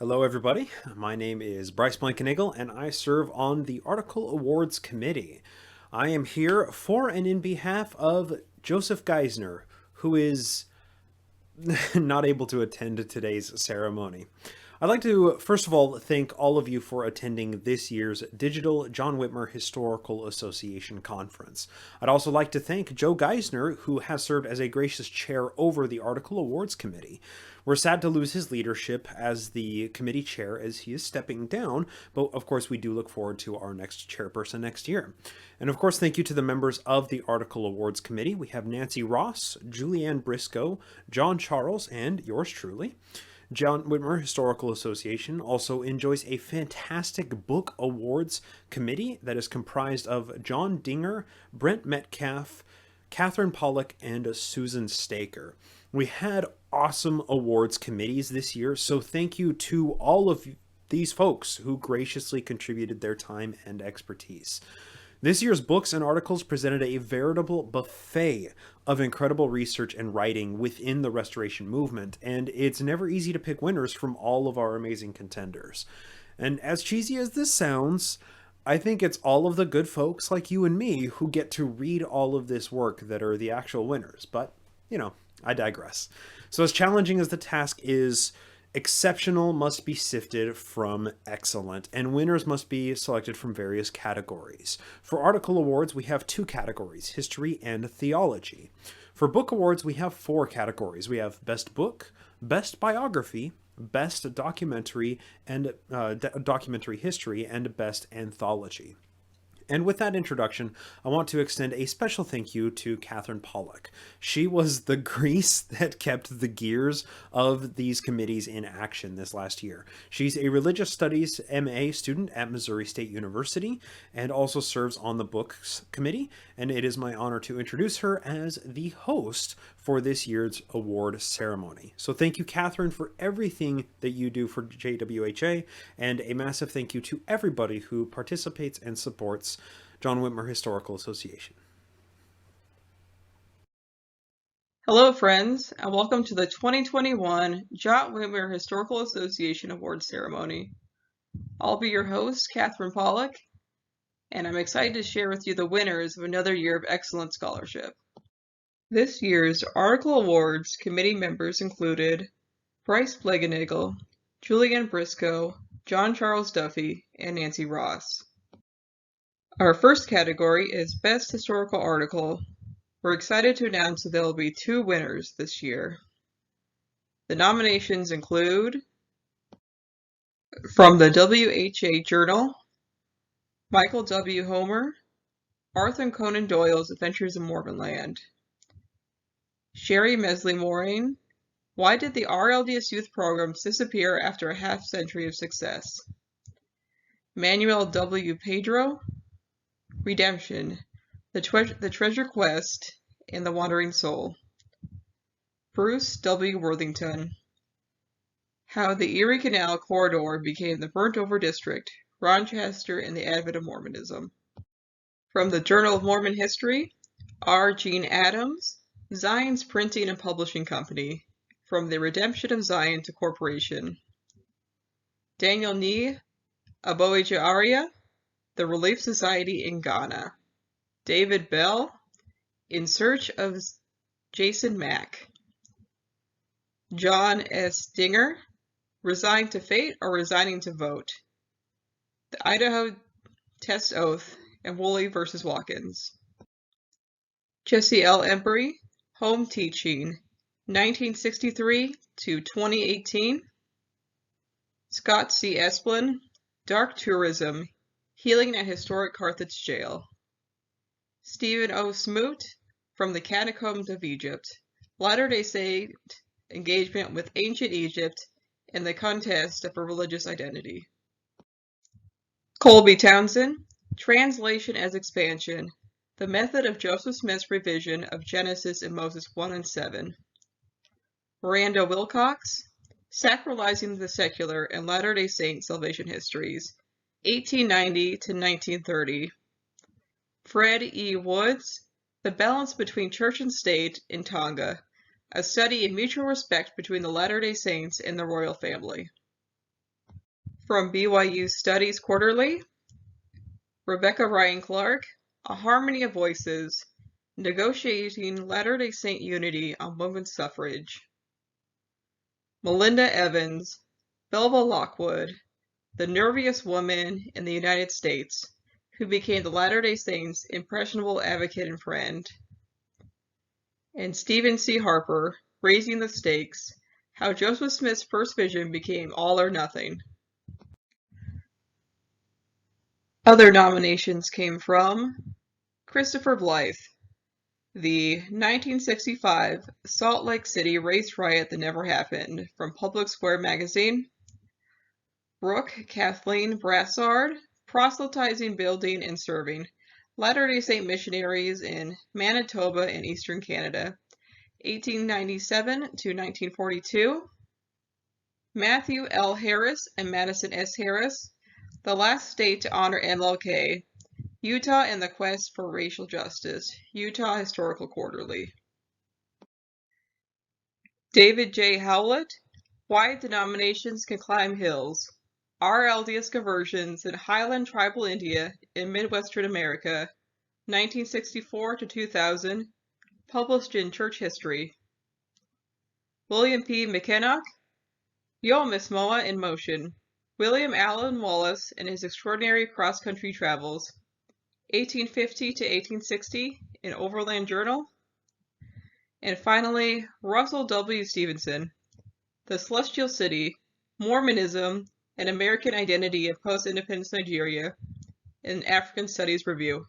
Hello, everybody. My name is Bryce Blankenagel, and I serve on the Article Awards Committee. I am here for and in behalf of Joseph Geisner, who is not able to attend today's ceremony. I'd like to, first of all, thank all of you for attending this year's Digital John Whitmer Historical Association Conference. I'd also like to thank Joe Geisner, who has served as a gracious chair over the Article Awards Committee. We're sad to lose his leadership as the committee chair as he is stepping down, but of course we do look forward to our next chairperson next year. And of course, thank you to the members of the Article Awards Committee. We have Nancy Ross, Julianne Briscoe, John Charles, and yours truly. John Whitmer Historical Association also enjoys a fantastic book awards committee that is comprised of John Dinger, Brent Metcalf, Catherine Pollock, and Susan Staker. We had awesome awards committees this year, so thank you to all of these folks who graciously contributed their time and expertise. This year's books and articles presented a veritable buffet of incredible research and writing within the Restoration movement, and it's never easy to pick winners from all of our amazing contenders. And as cheesy as this sounds, I think it's all of the good folks like you and me who get to read all of this work that are the actual winners. But, I digress. So as challenging as the task is, exceptional must be sifted from excellent, and winners must be selected from various categories. For article awards, we have two categories, history and theology. For book awards, we have four categories. We have best book, best biography, best documentary and documentary history, and best anthology. And with that introduction, I want to extend a special thank you to Catherine Pollock. She was the grease that kept the gears of these committees in action this last year. She's a religious studies MA student at Missouri State University and also serves on the books committee. And it is my honor to introduce her as the host for this year's award ceremony. So thank you, Catherine, for everything that you do for JWHA, and a massive thank you to everybody who participates and supports John Whitmer Historical Association. Hello, friends, and welcome to the 2021 John Whitmer Historical Association Awards Ceremony. I'll be your host, Catherine Pollock, and I'm excited to share with you the winners of another year of excellent scholarship. This year's Article Awards committee members included Bryce Blankenagel, Julianne Briscoe, John Charles Duffy, and Nancy Ross. Our first category is Best Historical Article. We're excited to announce that there will be two winners this year. The nominations include, from the JWHA Journal, Michael W. Homer, Arthur Conan Doyle's Adventures in Mormonland. Sherry Mesley-Moraine, Why Did the RLDS Youth Programs Disappear After a Half-Century of Success? Manuel W. Pedro, Redemption, the Treasure Quest, and the Wandering Soul. Bruce W. Worthington, How the Erie Canal Corridor Became the Burnt-Over District, Rochester and the Advent of Mormonism. From the Journal of Mormon History, R. Gene Adams, Zion's Printing and Publishing Company, From the Redemption of Zion to Corporation. Daniel Nee, Aboijaria, The Relief Society in Ghana. David Bell, In Search of Jason Mack. John S. Dinger, Resigned to Fate or Resigning to Vote. The Idaho Test Oath and Woolley versus Watkins. Jesse L. Embry, Home Teaching, 1963 to 2018. Scott C. Esplin, Dark Tourism, Healing at Historic Carthage Jail. Stephen O. Smoot, From the Catacombs of Egypt, Latter-day Saint Engagement with Ancient Egypt and the Contest of a Religious Identity. Colby Townsend, Translation as Expansion, The Method of Joseph Smith's Revision of Genesis and Moses 1 and 7. Miranda Wilcox, Sacralizing the Secular and Latter-day Saint Salvation Histories, 1890 to 1930. Fred E. Woods, The Balance Between Church and State in Tonga, a study in mutual respect between the Latter-day Saints and the royal family. From BYU Studies Quarterly, Rebecca Ryan Clark, A Harmony of Voices, Negotiating Latter-day Saint Unity on Women's Suffrage. Melinda Evans, Belva Lockwood, the nerviest woman in the United States, who became the Latter-day Saints' impressionable advocate and friend. And Stephen C. Harper, Raising the Stakes, How Joseph Smith's First Vision Became All or Nothing. Other nominations came from Christopher Blythe, the 1965 Salt Lake City race riot that never happened, from Public Square magazine. Brooke Kathleen Brassard, Proselytizing, Building, and Serving Latter-day Saint Missionaries in Manitoba and Eastern Canada, 1897 to 1942. Matthew L. Harris and Madison S. Harris, The Last State to Honor MLK, Utah and the Quest for Racial Justice, Utah Historical Quarterly. David J. Howlett, Why Denominations Can Climb Hills, RLDS Conversions in Highland Tribal India in Midwestern America, 1964 to 2000, published in Church History. William P. McKennock, Yo Miss Moa in Motion, William Allen Wallace and His Extraordinary Cross-Country Travels, 1850 to 1860 in Overland Journal. And finally, Russell W. Stevenson, The Celestial City, Mormonism, and American Identity of Post-Independence Nigeria, in African Studies Review.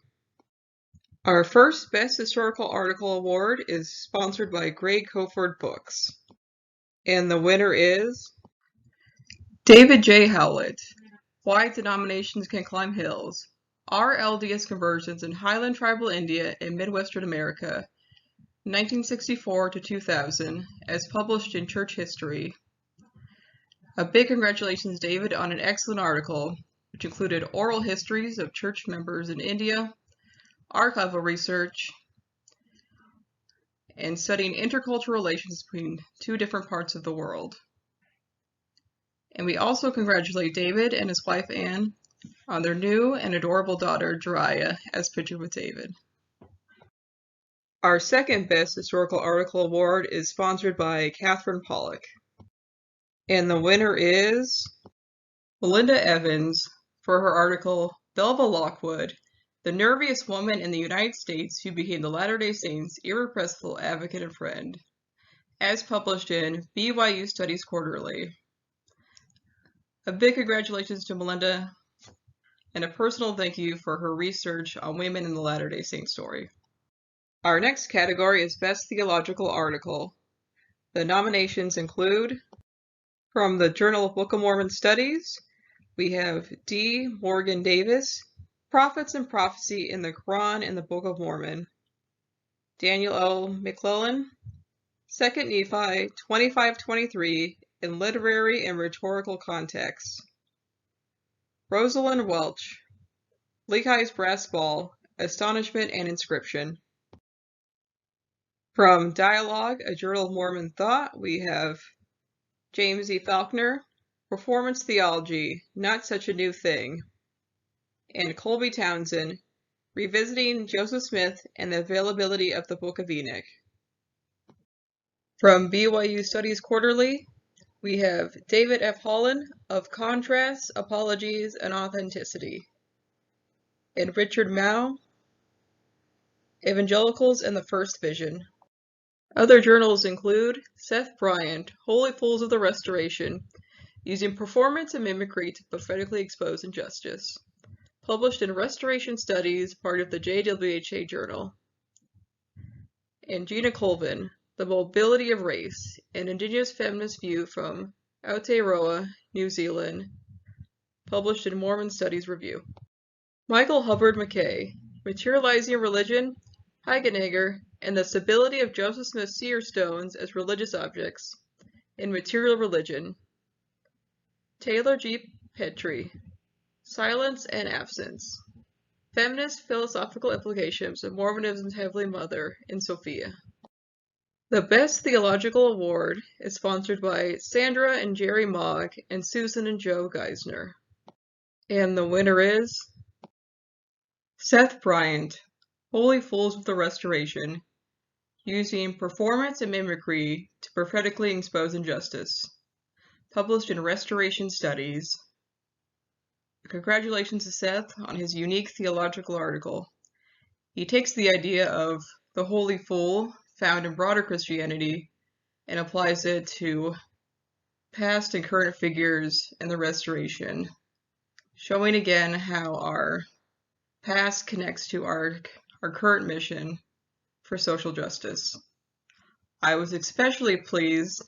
Our first Best Historical Article Award is sponsored by Greg Coford Books. And the winner is David J. Howlett, Why Denominations Can Climb Hills, RLDS Conversions in Highland Tribal India in Midwestern America, 1964 to 2000, as published in Church History. A big congratulations, David, on an excellent article, which included oral histories of church members in India, archival research, and studying intercultural relations between two different parts of the world. And we also congratulate David and his wife Anne on their new and adorable daughter JWHA, as pictured with David. Our second Best Historical Article Award is sponsored by Catherine Pollock. And the winner is Melinda Evans for her article, Belva Lockwood, the nerviest woman in the United States who became the Latter-day Saints' irrepressible advocate and friend, as published in BYU Studies Quarterly. A big congratulations to Melinda, and a personal thank you for her research on women in the Latter-day Saint story. Our next category is Best Theological Article. The nominations include, from the Journal of Book of Mormon Studies, we have D. Morgan Davis, Prophets and Prophecy in the Quran and the Book of Mormon. Daniel L. McClellan, 2 Nephi 25:23 in Literary and Rhetorical Context. Rosalind Welch, Lehi's Brass Ball, Astonishment and Inscription. From Dialogue, a Journal of Mormon Thought, we have James E. Faulkner, Performance Theology, Not Such a New Thing, and Colby Townsend, Revisiting Joseph Smith and the Availability of the Book of Enoch. From BYU Studies Quarterly, we have David F. Holland, Of Contrasts, Apologies, and Authenticity, and Richard Mao, Evangelicals and the First Vision. Other journals include Seth Bryant, Holy Fools of the Restoration, Using Performance and Mimicry to Prophetically Expose Injustice, published in Restoration Studies, part of the JWHA Journal. And Gina Colvin, The Mobility of Race, an Indigenous Feminist View from Aotearoa, New Zealand, published in Mormon Studies Review. Michael Hubbard McKay, Materializing Religion, Heidegger, and the Stability of Joseph Smith's seer stones as religious objects in Material Religion. Taylor G. Petrie, Silence and Absence, Feminist Philosophical Implications of Mormonism's Heavenly Mother in Sophia. The Best Theological Award is sponsored by Sandra and Jerry Mogg and Susan and Joe Geisner. And the winner is Seth Bryant, Holy Fools of the Restoration, Using Performance and Mimicry to Prophetically Expose Injustice, published in Restoration Studies. Congratulations to Seth on his unique theological article. He takes the idea of the holy fool found in broader Christianity and applies it to past and current figures in the Restoration, showing again how our past connects to our current mission for social justice. I was especially pleased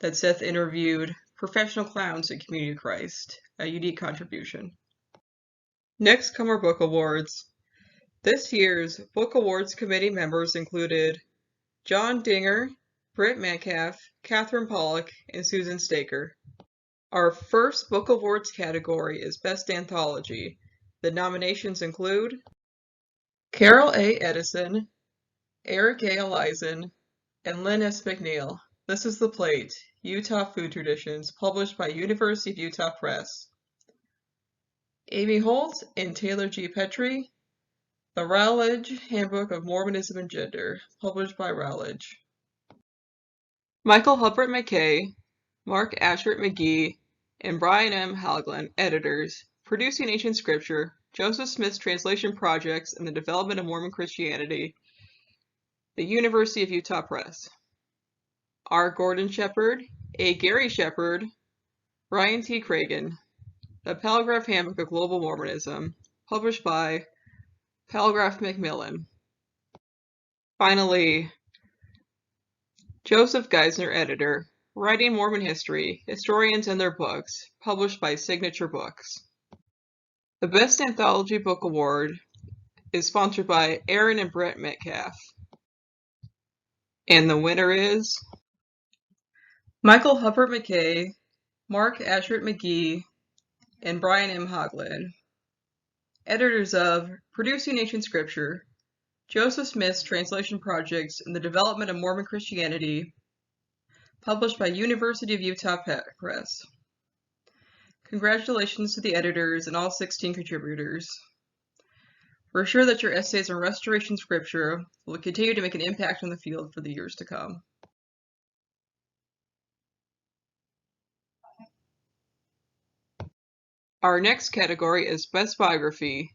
that Seth interviewed professional clowns at Community of Christ, a unique contribution. Next come our book awards. This year's Book Awards Committee members included John Dinger, Britt Metcalf, Catherine Pollock, and Susan Staker. Our first Book Awards category is Best Anthology. The nominations include Carol A. Edison, Eric A. Elizen, and Lynn S. McNeil. This is the Plate, Utah Food Traditions, published by University of Utah Press. Amy Holt and Taylor G. Petrie, The Rowledge Handbook of Mormonism and Gender, published by Rowledge. Michael Hubbard McKay, Mark Ashert McGee, and Brian M. Haglund, editors, Producing Ancient Scripture, Joseph Smith's Translation Projects and the Development of Mormon Christianity, the University of Utah Press. R. Gordon Shepard, A. Gary Shepard, Ryan T. Cragen, The Paragraph Handbook of Global Mormonism, published by Paragraph Macmillan. Finally, Joseph Geisner, editor, Writing Mormon History, Historians and Their Books, published by Signature Books. The Best Anthology Book Award is sponsored by Aaron and Brett Metcalf. And the winner is Michael Hubbard McKay, Mark Ashert McGee, and Brian M. Haglund, editors of Producing Ancient Scripture, Joseph Smith's Translation Projects and the Development of Mormon Christianity, published by University of Utah Press. Congratulations to the editors and all 16 contributors. We're sure that your essays on Restoration Scripture will continue to make an impact on the field for the years to come. Our next category is Best Biography.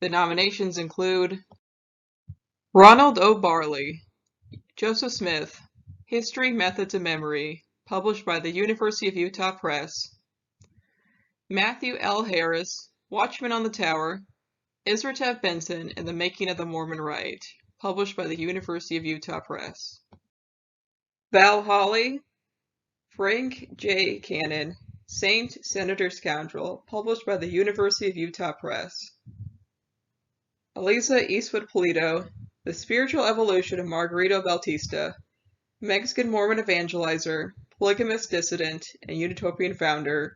The nominations include Ronald O. Barley, Joseph Smith, History, Methods, and Memory, published by the University of Utah Press. Matthew L. Harris, Watchman on the Tower, Ezra Taft Benson, and the Making of the Mormon Rite, published by the University of Utah Press. Val Hawley, Frank J. Cannon, Saint, Senator, Scoundrel, published by the University of Utah Press. Elisa Eastwood Polito, The Spiritual Evolution of Margarito Bautista, Mexican Mormon Evangelizer, Polygamist Dissident, and Unitopian Founder,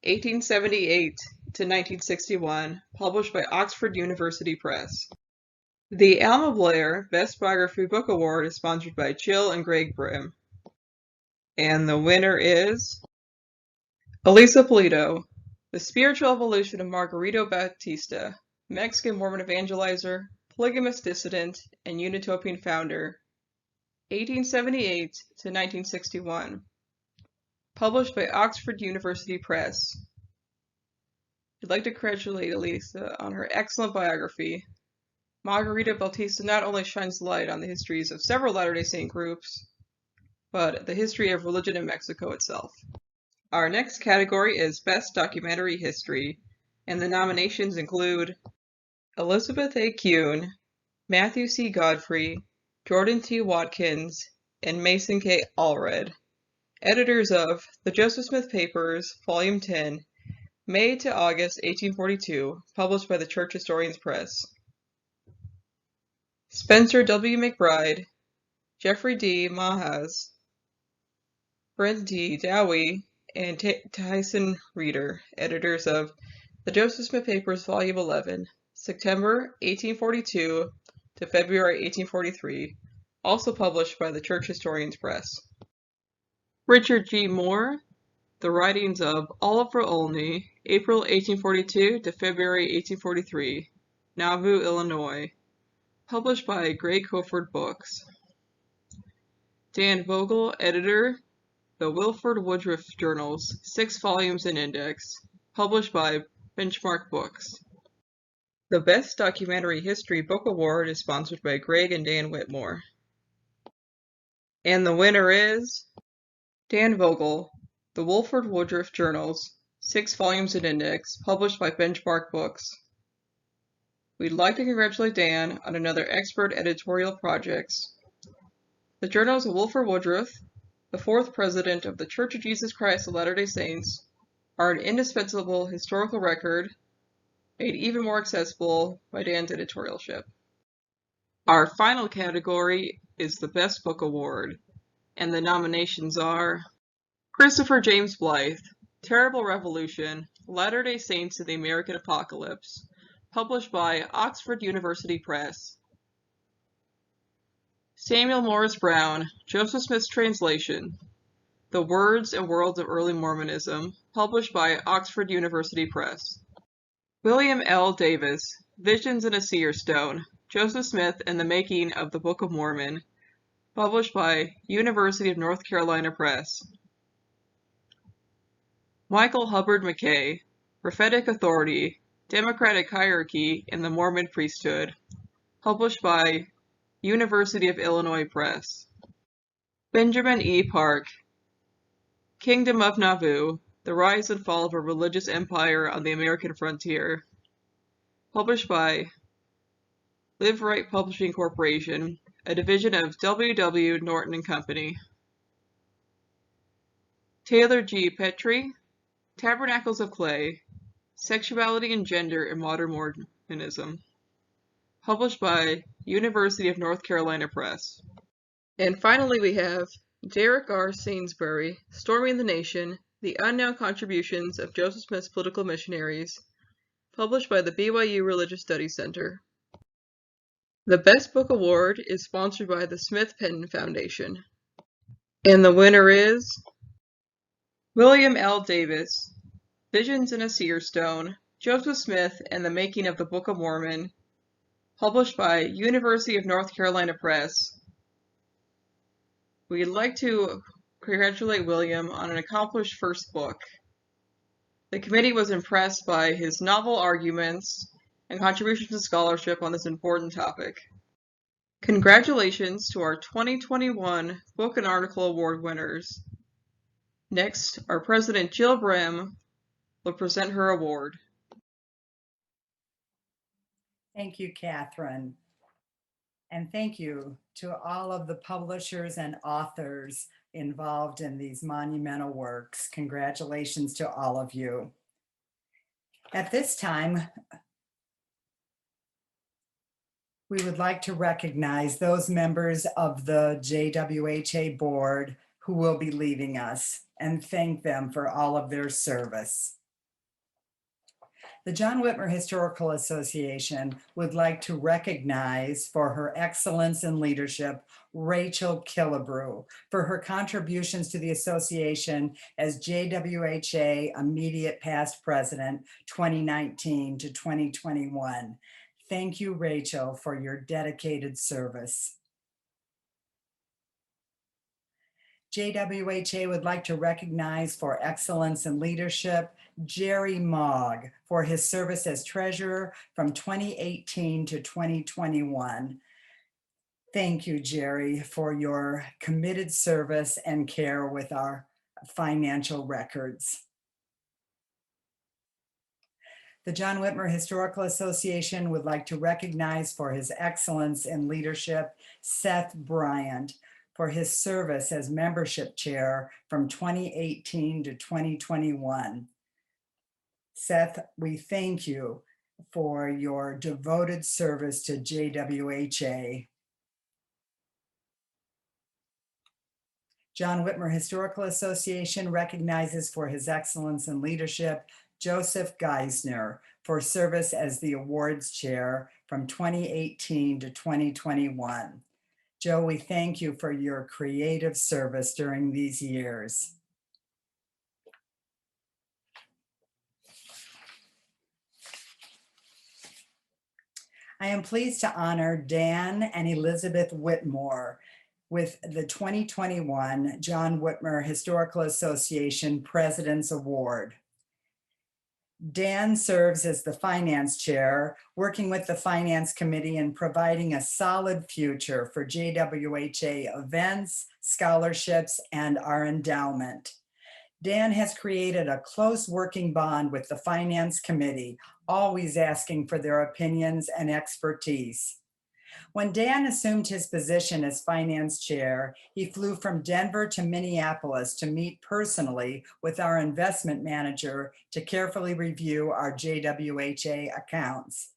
1878 to 1961, published by Oxford University Press. The Alma Blair Best Biography Book Award is sponsored by Jill and Greg Brim. And the winner is Elisa Polito, The Spiritual Evolution of Margarito Bautista, Mexican Mormon Evangelizer, Polygamist Dissident, and Unitopian Founder, 1878 to 1961, published by Oxford University Press. I'd like to congratulate Elisa on her excellent biography. Margarito Bautista not only shines light on the histories of several Latter-day Saint groups, but the history of religion in Mexico itself. Our next category is Best Documentary History, and the nominations include Elizabeth A. Kuhn, Matthew C. Godfrey, Jordan T. Watkins, and Mason K. Allred, editors of The Joseph Smith Papers, Volume 10, May to August 1842, published by the Church Historians Press. Spencer W. McBride, Jeffrey D. Majas, Brent D. Dowie, and Tyson Reeder, editors of The Joseph Smith Papers, Volume 11, September 1842 to February 1843, also published by the Church Historians Press. Richard G. Moore, The Writings of Oliver Olney, April 1842 to February 1843, Nauvoo, Illinois, published by Gray Cofford Books. Dan Vogel, editor, The Wilford Woodruff Journals, 6 volumes in index, published by Benchmark Books. The Best Documentary History Book Award is sponsored by Greg and Dan Whitmore. And the winner is Dan Vogel, The Wilford Woodruff Journals, 6 volumes in index, published by Benchmark Books. We'd like to congratulate Dan on another expert editorial projects. The Journals of Wilford Woodruff, the 4th president of the Church of Jesus Christ of Latter-day Saints, are an indispensable historical record, made even more accessible by Dan's editorialship. Our final category is the Best Book Award, and the nominations are Christopher James Blythe, Terrible Revolution, Latter-day Saints in the American Apocalypse, published by Oxford University Press. Samuel Morris Brown, Joseph Smith's translation, The Words and Worlds of Early Mormonism, published by Oxford University Press. William L. Davis, Visions in a Seer Stone, Joseph Smith and the Making of the Book of Mormon, published by University of North Carolina Press. Michael Hubbard McKay, Prophetic Authority, Democratic Hierarchy in the Mormon Priesthood, published by University of Illinois Press. Benjamin E. Park, Kingdom of Nauvoo, The Rise and Fall of a Religious Empire on the American Frontier, published by Live Right Publishing Corporation, a division of W.W. Norton and Company. Taylor G. Petrie, Tabernacles of Clay, Sexuality and Gender in Modern Mormonism, published by University of North Carolina Press. And finally we have Derek R. Sainsbury, Storming the Nation, The Unknown Contributions of Joseph Smith's Political Missionaries, published by the BYU Religious Studies Center. The Best Book Award is sponsored by the Smith Penn Foundation. And the winner is William L. Davis, Visions in a Seer Stone, Joseph Smith and the Making of the Book of Mormon, published by University of North Carolina Press. We'd like to congratulate William on an accomplished first book. The committee was impressed by his novel arguments and contributions to scholarship on this important topic. Congratulations to our 2021 Book and Article Award winners. Next, our President Jill Brehm will present her award. Thank you, Catherine. And thank you to all of the publishers and authors involved in these monumental works. Congratulations to all of you. At this time, we would like to recognize those members of the JWHA board who will be leaving us and thank them for all of their service. The John Whitmer Historical Association would like to recognize for her excellence in leadership, Rachel Killebrew, for her contributions to the association as JWHA Immediate Past President 2019 to 2021. Thank you, Rachel, for your dedicated service. JWHA would like to recognize for excellence in leadership, Jerry Mogg, for his service as treasurer from 2018 to 2021. Thank you, Jerry, for your committed service and care with our financial records. The John Whitmer Historical Association would like to recognize for his excellence in leadership, Seth Bryant, for his service as membership chair from 2018 to 2021. Seth, we thank you for your devoted service to JWHA. John Whitmer Historical Association recognizes for his excellence in leadership, Joseph Geisner, for service as the awards chair from 2018 to 2021. Joe, we thank you for your creative service during these years. I am pleased to honor Dan and Elizabeth Whitmore with the 2021 John Whitmer Historical Association President's Award. Dan serves as the finance chair, working with the finance committee and providing a solid future for JWHA events, scholarships, and our endowment. Dan has created a close working bond with the finance committee, always asking for their opinions and expertise. When Dan assumed his position as finance chair, he flew from Denver to Minneapolis to meet personally with our investment manager to carefully review our JWHA accounts.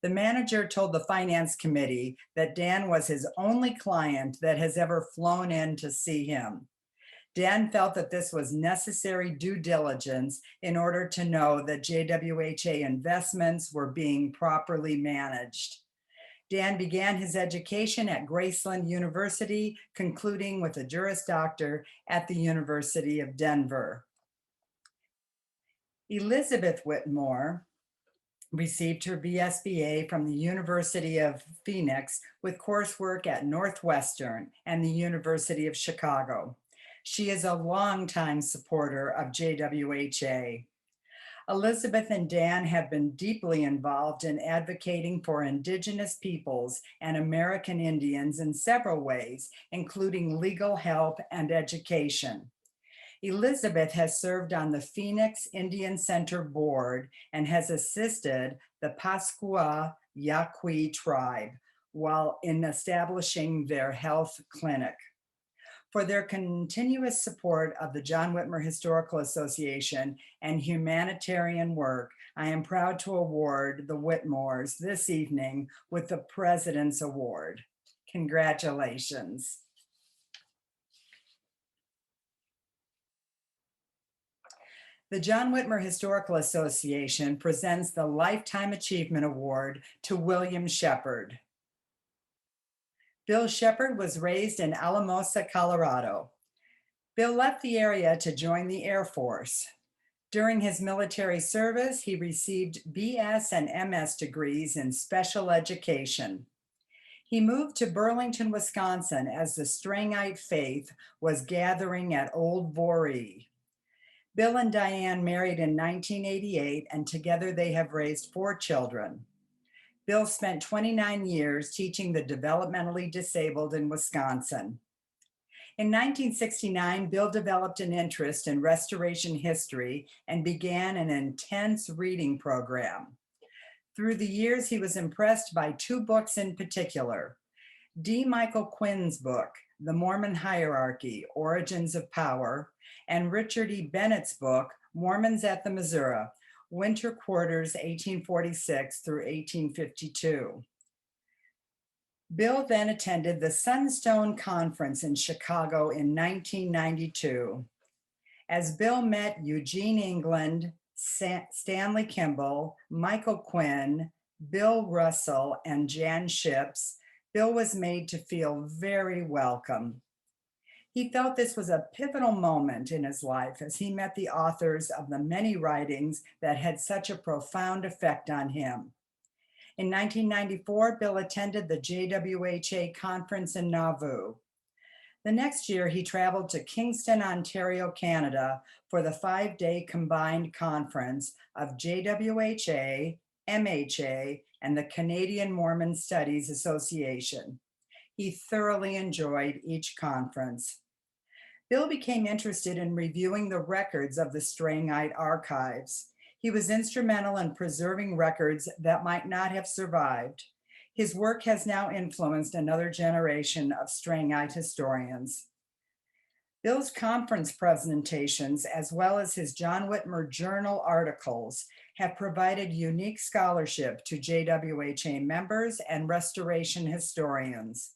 The manager told the finance committee that Dan was his only client that has ever flown in to see him. Dan felt that this was necessary due diligence in order to know that JWHA investments were being properly managed. Dan began his education at Graceland University, concluding with a Juris Doctor at the University of Denver. Elizabeth Whitmore received her BSBA from the University of Phoenix with coursework at Northwestern and the University of Chicago. She is a longtime supporter of JWHA. Elizabeth and Dan have been deeply involved in advocating for Indigenous peoples and American Indians in several ways, including legal help and education. Elizabeth has served on the Phoenix Indian Center board and has assisted the Pascua Yaqui tribe while in establishing their health clinic. For their continuous support of the John Whitmer Historical Association and humanitarian work, I am proud to award the Whitmores this evening with the President's Award. Congratulations. The John Whitmer Historical Association presents the Lifetime Achievement Award to William Shepard. Bill Shepard was raised in Alamosa, Colorado. Bill left the area to join the Air Force. During his military service, he received BS and MS degrees in special education. He moved to Burlington, Wisconsin as the Strangite faith was gathering at Old Boree. Bill and Diane married in 1988, and together they have raised 4 children. Bill spent 29 years teaching the developmentally disabled in Wisconsin. In 1969, Bill developed an interest in restoration history and began an intense reading program. Through the years, he was impressed by 2 books in particular: D. Michael Quinn's book, The Mormon Hierarchy, Origins of Power, and Richard E. Bennett's book, Mormons at the Missouri, Winter Quarters 1846 through 1852. Bill then attended the Sunstone Conference in Chicago in 1992. As Bill met Eugene England, Stanley Kimball, Michael Quinn, Bill Russell, and Jan Ships, Bill was made to feel very welcome. He felt this was a pivotal moment in his life as he met the authors of the many writings that had such a profound effect on him. In 1994, Bill attended the JWHA conference in Nauvoo. The next year, he traveled to Kingston, Ontario, Canada for the 5-day combined conference of JWHA, MHA, and the Canadian Mormon Studies Association. He thoroughly enjoyed each conference. Bill became interested in reviewing the records of the Strangite archives. He was instrumental in preserving records that might not have survived. His work has now influenced another generation of Strangite historians. Bill's conference presentations, as well as his John Whitmer Journal articles, have provided unique scholarship to JWHA members and restoration historians.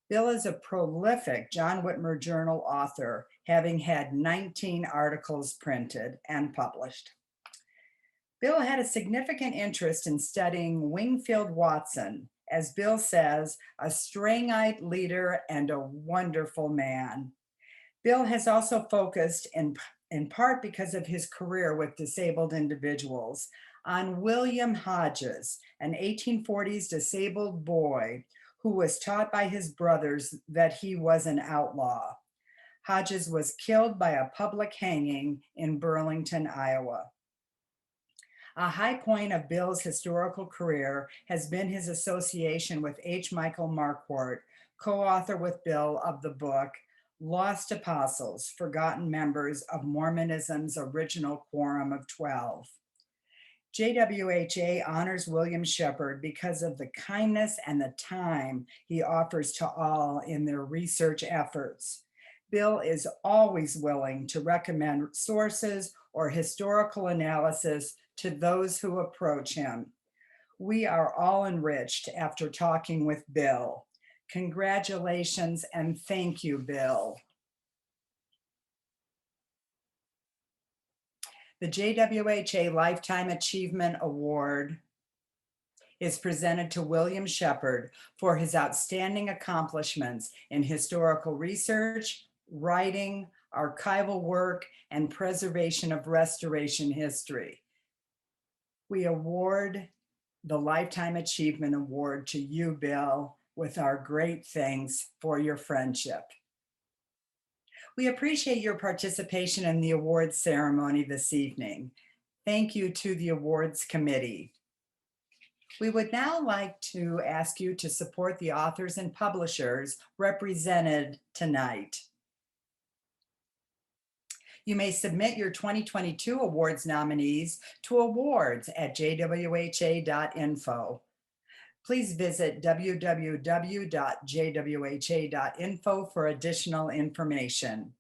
Bill is a prolific John Whitmer Journal author, having had 19 articles printed and published. Bill had a significant interest in studying Wingfield Watson, As Bill says, a strang-eyed leader and a wonderful man. Bill has also focused, in part because of his career with disabled individuals, on William Hodges, an 1840s disabled boy who was taught by his brothers that he was an outlaw. Hodges was killed by a public hanging in Burlington, Iowa. A high point of Bill's historical career has been his association with H. Michael Marquardt, co-author with Bill of the book Lost Apostles, Forgotten Members of Mormonism's Original Quorum of 12. JWHA honors William Shepherd because of the kindness and the time he offers to all in their research efforts. Bill is always willing to recommend sources or historical analysis to those who approach him. We are all enriched after talking with Bill. Congratulations and thank you, Bill. The JWHA Lifetime Achievement Award is presented to William Shepherd for his outstanding accomplishments in historical research, writing, archival work, and preservation of restoration history. We award the Lifetime Achievement Award to you, Bill, with our great thanks for your friendship. We appreciate your participation in the awards ceremony this evening. Thank you to the awards committee. We would now like to ask you to support the authors and publishers represented tonight. You may submit your 2022 awards nominees to awards@jwha.info. Please visit www.jwha.info for additional information.